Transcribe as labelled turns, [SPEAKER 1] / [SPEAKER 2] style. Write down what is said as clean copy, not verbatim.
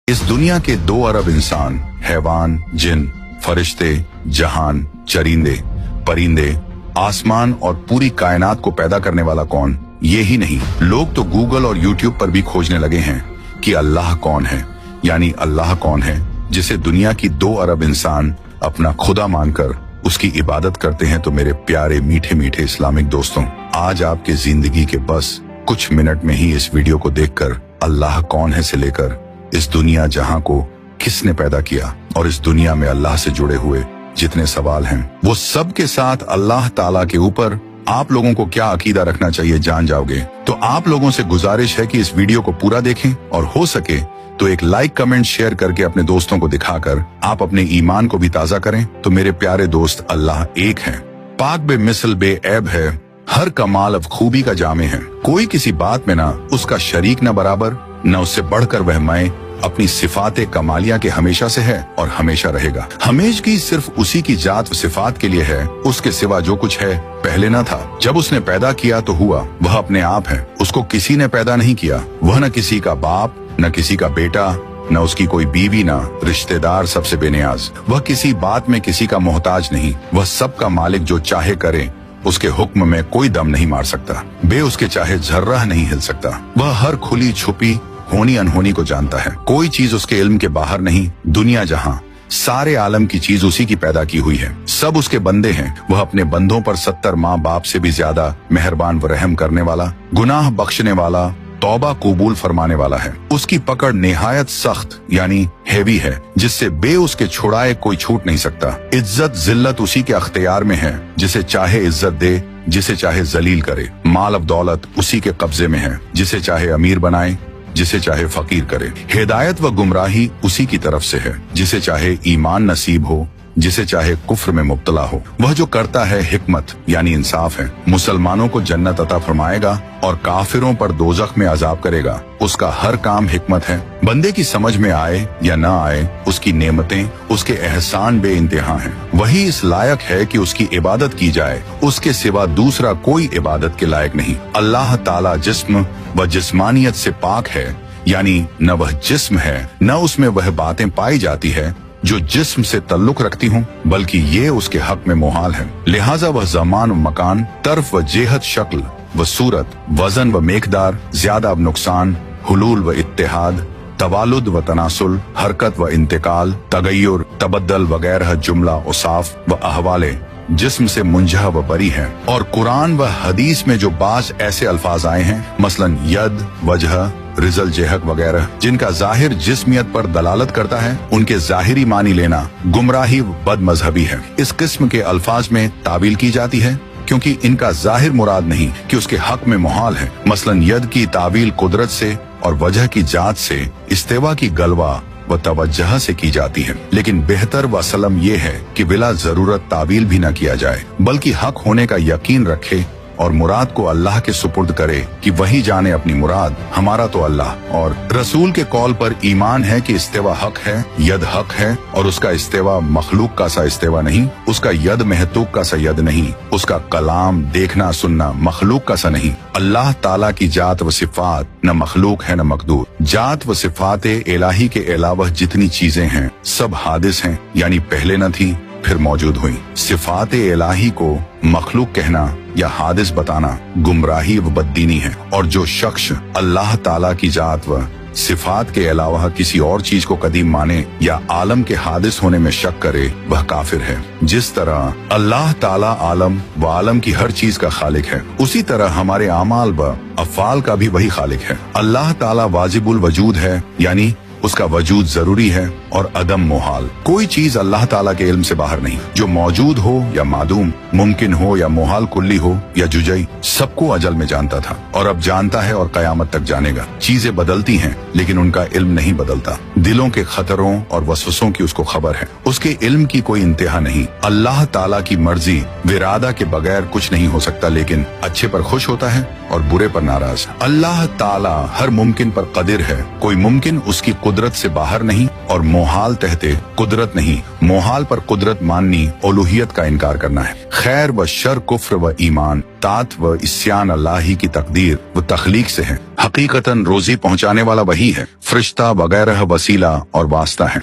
[SPEAKER 1] इस दुनिया के 2 अरब इंसान, हैवान, जिन, फरिश्ते, जहान, चरिंदे, परिंदे, आसमान और पूरी कायनात को पैदा करने वाला कौन? ये ही नहीं, लोग तो गूगल और यूट्यूब पर भी खोजने लगे हैं कि अल्लाह कौन है, यानी अल्लाह कौन है जिसे दुनिया की 2 अरब इंसान अपना खुदा मानकर उसकी इबादत करते हैं। तो मेरे प्यारे मीठे मीठे इस्लामिक दोस्तों, आज आपके जिंदगी के बस कुछ मिनट में ही इस वीडियो को देखकर अल्लाह कौन है से लेकर इस दुनिया जहां को किसने पैदा किया और इस दुनिया में अल्लाह से जुड़े हुए जितने सवाल हैं वो सब के साथ अल्लाह ताला के ऊपर आप लोगों को क्या अकीदा रखना चाहिए जान जाओगे। तो आप लोगों से गुजारिश है कि इस वीडियो को पूरा देखें और हो सके तो एक लाइक, कमेंट, शेयर करके अपने दोस्तों को दिखाकर आप अपने ईमान को भी ताजा करें। तो मेरे प्यारे दोस्त, अल्लाह एक है, पाक बे मिसल बे ऐब है, हर कमाल अब खूबी का जामे है। कोई किसी बात में ना उसका शरीक न बराबर, न उससे बढ़कर वह मैं अपनी सिफाते कमालिया के हमेशा से है और हमेशा रहेगा। हमेशगी सिर्फ उसी की जात व सिफात के लिए है, उसके सिवा जो कुछ है पहले न था। जब उसने पैदा किया तो हुआ, वह अपने आप है, उसको किसी ने पैदा नहीं किया। वह न किसी का बाप, न किसी का बेटा, न उसकी कोई बीवी, न रिश्तेदार, सबसे बेनियाज। वह किसी बात में किसी का मोहताज नहीं, वह सबका मालिक, जो चाहे करे, उसके हुक्म में कोई दम नहीं मार सकता, बे उसके चाहे जर्रा नहीं हिल सकता। वह हर खुली छुपी होनी अनहोनी को जानता है, कोई चीज उसके इल्म के बाहर नहीं। दुनिया जहां सारे आलम की चीज उसी की पैदा की हुई है, सब उसके बंदे हैं। वह अपने बंदों पर 70 माँ बाप से भी ज्यादा मेहरबान व रहम करने वाला, गुनाह बख्शने वाला, तौबा कबूल फरमाने वाला है। उसकी पकड़ निहायत सख्त यानी हैवी है, जिससे बे उसके छुड़ाए कोई छूट नहीं सकता। इज्जत जिल्लत उसी के अख्तियार में है, जिसे चाहे इज्जत दे, जिसे चाहे जलील करे। माल अब दौलत उसी के कब्जे में है, जिसे चाहे अमीर बनाए, जिसे चाहे फकीर करे। हिदायत व गुमराही उसी की तरफ से है, जिसे चाहे ईमान नसीब हो, जिसे चाहे कुफ्र में मुब्तला हो। वह जो करता है हिकमत यानी इंसाफ है, मुसलमानों को जन्नत अता फरमाएगा और काफिरों पर दोजख में अजाब करेगा। उसका हर काम हिकमत है, बंदे की समझ में आए या ना आए, उसकी नेमतें, उसके एहसान बे इंतहा हैं। वही इस लायक है कि उसकी इबादत की जाए, उसके सिवा दूसरा कोई इबादत के लायक नहीं। अल्लाह ताला जिस्म व जिस्मानियत से पाक है, यानी न वह जिस्म है न उसमें वह बातें पाई जाती है जो जिस्म से तल्लुक रखती हूँ, बल्कि ये उसके हक में मोहाल है। लिहाजा वह जमान व मकान, तरफ व जेहत, शक्ल व सूरत, वजन व मेकदार, ज्यादा व नुकसान, हुलूल व इत्तेहाद, तवालुद व तनासुल, हरकत व इंतकाल, तगय्युर, तबद्दल वगैरह जुमला औसाफ व अहवाले जिस्म से मुंजह व बरी है। और कुरान व हदीस में जो बाज ऐसे अल्फाज आए हैं, मसलन यद, वजह, रिजल, जेहक वगैरह, जिनका जाहिर जिस्मियत पर दलालत करता है, उनके जाहिरी मानी लेना गुमराही व बद मजहबी है। इस किस्म के अल्फाज में तावील की जाती है क्योंकि इनका जाहिर मुराद नहीं कि उसके हक में मुहाल है। मसलन यद की तावील कुदरत से और वजह की जात से, इस्तेवा की गलवा व तवज्जह से की जाती है। लेकिन बेहतर व सलम ये है कि बिला जरूरत तावील भी न किया जाए, बल्कि हक होने का यकीन रखे और मुराद को अल्लाह के सुपुर्द करे कि वही जाने अपनी मुराद। हमारा तो अल्लाह और रसूल के कौल पर ईमान है कि इस्तेवा हक है, यद हक है, और उसका इस्तेवा मखलूक का सा इस्तेवा नहीं, उसका यद महतूक का सा यद नहीं, उसका कलाम देखना सुनना मखलूक का सा नहीं। अल्लाह ताला की जात व सिफात न मखलूक है न मकदूर। जात व सिफात इलाही के अलावा जितनी चीजें हैं सब हादिस हैं, यानी पहले न थी फिर मौजूद हुई। सिफात इलाही को मखलूक कहना या हादिस बताना गुमराही व बददीनी है। और जो शख्स अल्लाह ताला की जात व सिफात के अलावा किसी और चीज को कदीम माने या आलम के हादिस होने में शक करे, वह काफिर है। जिस तरह अल्लाह ताला आलम व आलम की हर चीज का खालिक है, उसी तरह हमारे आमाल व अफ़ाल का भी वही खालिक है। अल्लाह ताला वाजिबुल वजूद है, यानी उसका वजूद जरूरी है और अदम मोहाल। कोई चीज अल्लाह ताला के इल्म से बाहर नहीं। जो मौजूद हो या मादूम, मुमकिन हो या मोहाल कुल्ली हो या जुजई, सबको अजल में जानता था और अब जानता है और कयामत तक जानेगा। चीजें बदलती हैं लेकिन उनका इल्म नहीं बदलता। दिलों के खतरों और वसवसों की उसको खबर है, उसके इल्म की कोई इंतहा नहीं। अल्लाह ताला की मर्जी विरादा के बगैर कुछ नहीं हो सकता, लेकिन अच्छे पर खुश होता है और बुरे पर नाराज। अल्लाह ताला हर मुमकिन पर कदिर है, कोई मुमकिन उसकी कुदरत से बाहर नहीं और मोहाल तहते कुदरत नहीं। मोहाल पर कुदरत माननी ओलूहियत का इनकार करना है। खैर व शर, कुफ्र व ईमान, तात व इस्यान अल्लाह ही की तकदीर व तख्लीक से है। हकीकतन रोजी पहुंचाने वाला वही है, फरिश्ता वगैरह वसीला और वास्ता है।